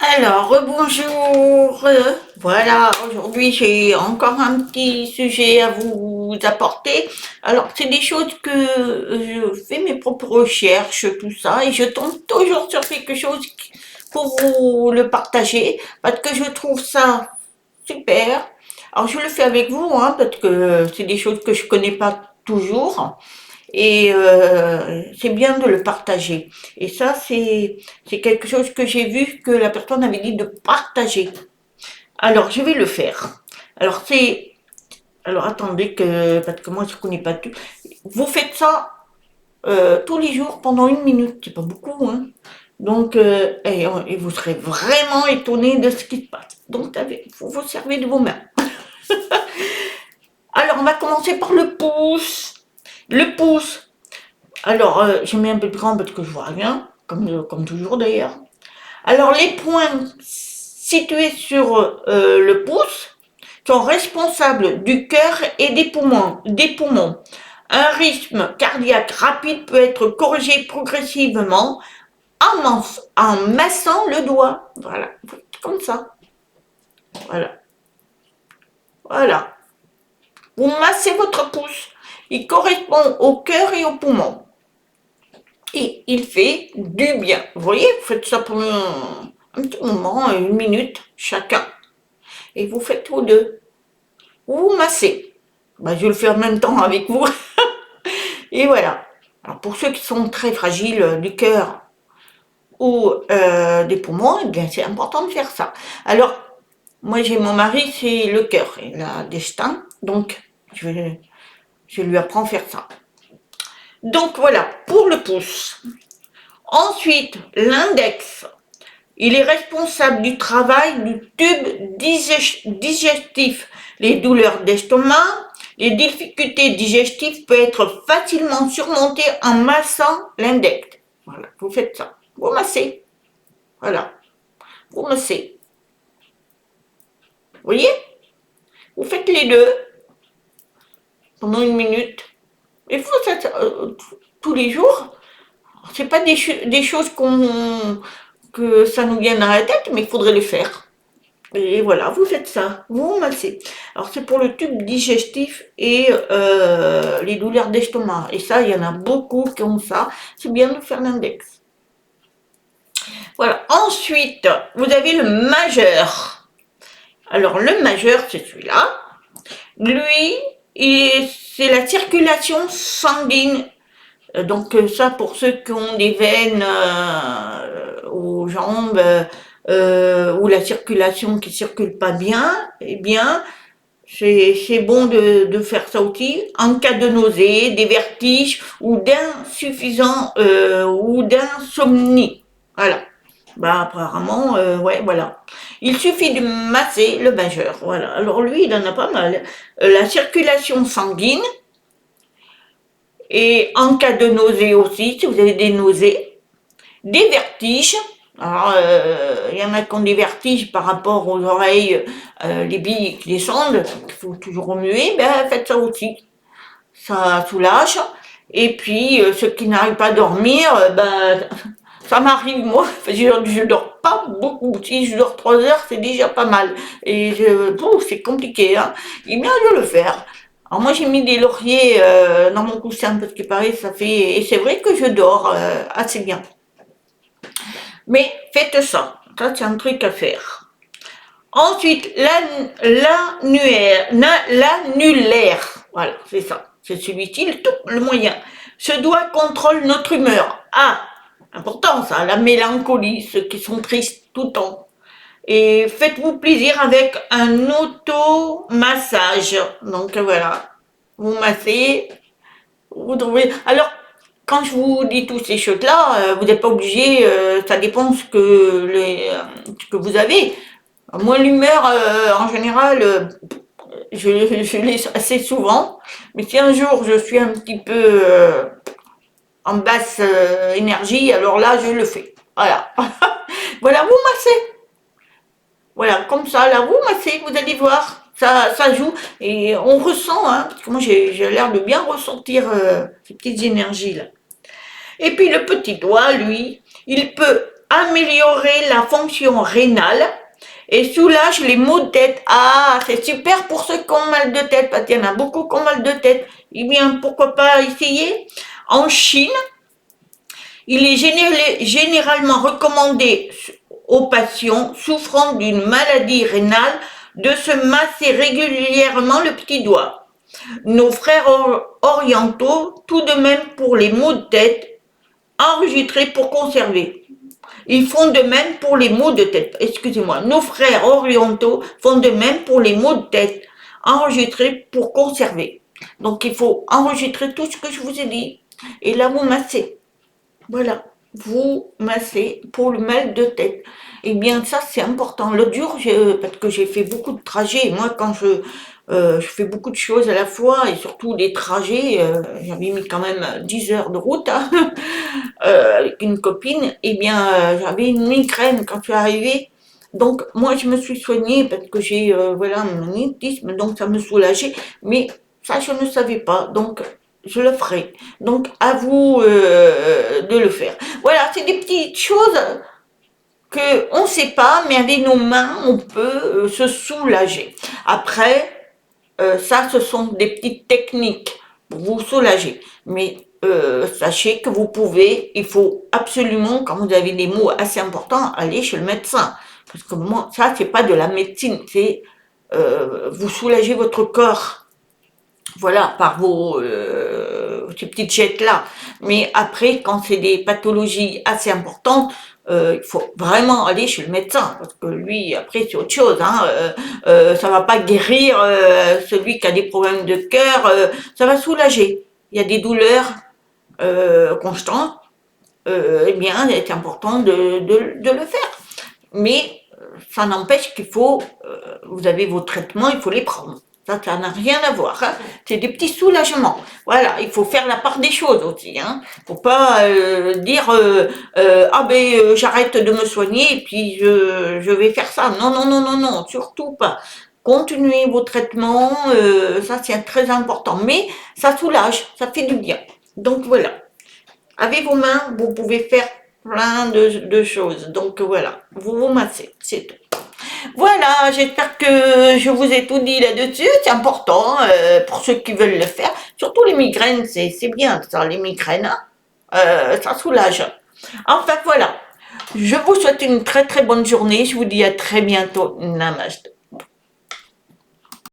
Alors, rebonjour. Voilà, aujourd'hui j'ai encore un petit sujet à vous apporter. Alors, c'est des choses que je fais mes propres recherches, tout ça, et je tombe toujours sur quelque chose pour vous le partager, parce que je trouve ça super. Alors, je le fais avec vous, hein, parce que c'est des choses que je connais pas toujours. Et c'est bien de le partager. Et ça, c'est quelque chose que j'ai vu que la personne avait dit de partager. Alors, je vais le faire. Alors, alors attendez que, parce que moi, je connais pas tout. Vous faites ça tous les jours pendant 1 minute. C'est pas beaucoup, hein. Donc, et vous serez vraiment étonné de ce qui se passe. Donc, vous vous servez de vos mains. Alors, on va commencer par le pouce. Le pouce. Alors, j'ai mis un peu de grand parce que je vois rien, comme toujours d'ailleurs. Alors, les points situés sur le pouce sont responsables du cœur et des poumons. Un rythme cardiaque rapide peut être corrigé progressivement en massant le doigt. Voilà, comme ça. Voilà. Voilà. Vous massez votre pouce. Il correspond au cœur et aux poumons. Et il fait du bien. Vous voyez, vous faites ça pour un petit moment, 1 minute chacun. Et vous faites tous deux. Vous vous massez. Ben, je vais le faire en même temps avec vous. Et voilà. Alors pour ceux qui sont très fragiles du cœur ou des poumons, eh bien c'est important de faire ça. Alors, moi j'ai mon mari, c'est le cœur. Il a des stents, donc je lui apprends à faire ça. Donc voilà, pour le pouce. Ensuite, l'index. Il est responsable du travail du tube digestif. Les douleurs d'estomac, les difficultés digestives peuvent être facilement surmontées en massant l'index. Voilà, vous faites ça. Vous massez. Voilà, vous massez. Vous voyez? Vous faites les deux pendant 1 minute. Et vous faites ça tous les jours. C'est pas des choses que ça nous vient dans la tête, mais il faudrait les faire. Et voilà, vous faites ça, vous massez. Alors c'est pour le tube digestif et les douleurs d'estomac. Et ça, il y en a beaucoup qui ont ça. C'est bien de faire l'index. Voilà. Ensuite, vous avez le majeur. Alors le majeur, c'est celui-là. Lui, c'est la circulation sanguine. Donc ça, pour ceux qui ont des veines aux jambes, ou la circulation qui circule pas bien, eh bien, c'est bon de faire ça aussi en cas de nausée, des vertiges ou d'insomnie. Voilà. Bah apparemment, ouais, voilà. Il suffit de masser le majeur. Voilà. Alors lui, il en a pas mal. La circulation sanguine et en cas de nausée aussi, si vous avez des nausées, des vertiges. Alors, il y en a qui ont des vertiges par rapport aux oreilles, les billes qui descendent, qu'il faut toujours remuer, ben faites ça aussi. Ça soulage. Et puis, ceux qui n'arrivent pas à dormir, ben, ça m'arrive, moi, je dors pas beaucoup. Si je dors 3 heures, c'est déjà pas mal. Et c'est compliqué, hein. Il est bien de le faire. Alors moi, j'ai mis des lauriers dans mon coussin parce qu'il paraît ça fait... Et c'est vrai que je dors assez bien. Mais faites ça. Ça, c'est un truc à faire. Ensuite, l'annulaire. Voilà, c'est ça. C'est celui-ci, le moyen. Ce doigt contrôle notre humeur. Ah, important ça, la mélancolie, ceux qui sont tristes tout le temps. Et faites-vous plaisir avec un automassage. Donc voilà, vous massez, vous trouvez. Alors, quand je vous dis toutes ces choses-là, vous n'êtes pas obligé, ça dépend ce que vous avez. Moi, l'humeur, en général, je l'ai assez souvent. Mais si un jour je suis un petit peu en basse énergie, alors là, je le fais. Voilà. Voilà, vous massez. Voilà, comme ça, là, vous massez, vous allez voir. Ça joue. Et on ressent, hein, parce que moi, j'ai l'air de bien ressentir ces petites énergies-là. Et puis, le petit doigt, lui, il peut améliorer la fonction rénale et soulage les maux de tête. Ah, c'est super pour ceux qui ont mal de tête, parce qu'il y en a beaucoup qui ont mal de tête. Eh bien, pourquoi pas essayer? En Chine, il est généralement recommandé aux patients souffrant d'une maladie rénale de se masser régulièrement le petit doigt. Nos frères orientaux, tout de même pour les maux de tête, enregistrés pour conserver. Ils font de même pour les maux de tête. Excusez-moi. Nos frères orientaux font de même pour les maux de tête, enregistrés pour conserver. Donc il faut enregistrer tout ce que je vous ai dit. Et là, vous massez. Voilà. Vous massez pour le mal de tête. Eh bien, ça, c'est important. L'autre jour, parce que j'ai fait beaucoup de trajets. Moi, quand je fais beaucoup de choses à la fois, et surtout des trajets, j'avais mis quand même 10 heures de route, hein, avec une copine, eh bien, j'avais une migraine quand je suis arrivée. Donc, moi, je me suis soignée parce que j'ai, voilà, mon magnétisme, donc ça me soulageait. Mais ça, je ne savais pas. Donc, je le ferai. Donc, à vous de le faire. Voilà, c'est des petites choses que on ne sait pas, mais avec nos mains, on peut se soulager. Après, ça, ce sont des petites techniques pour vous soulager. Mais sachez que vous pouvez, il faut absolument, quand vous avez des maux assez importants, aller chez le médecin. Parce que moi, ça, c'est pas de la médecine, c'est vous soulager votre corps. Voilà, par ces petites jettes-là. Mais après, quand c'est des pathologies assez importantes, il faut vraiment aller chez le médecin, parce que lui, après, c'est autre chose. Hein, ça va pas guérir celui qui a des problèmes de cœur, ça va soulager. Il y a des douleurs constantes, eh bien, c'est important de le faire. Mais ça n'empêche qu'il faut, vous avez vos traitements, il faut les prendre. Ça n'a rien à voir. Hein. C'est des petits soulagements. Voilà, il faut faire la part des choses aussi. Hein. Faut pas dire ah ben j'arrête de me soigner et puis je vais faire ça. Non, non, non, non, non, surtout pas. Continuez vos traitements, ça c'est très important. Mais ça soulage, ça fait du bien. Donc voilà. Avec vos mains, vous pouvez faire plein de choses. Donc voilà, vous vous massez, c'est tout. Voilà, j'espère que je vous ai tout dit là-dessus. C'est important pour ceux qui veulent le faire. Surtout les migraines, c'est bien ça, les migraines. Hein. Ça soulage. Enfin voilà, je vous souhaite une très très bonne journée. Je vous dis à très bientôt. Namaste.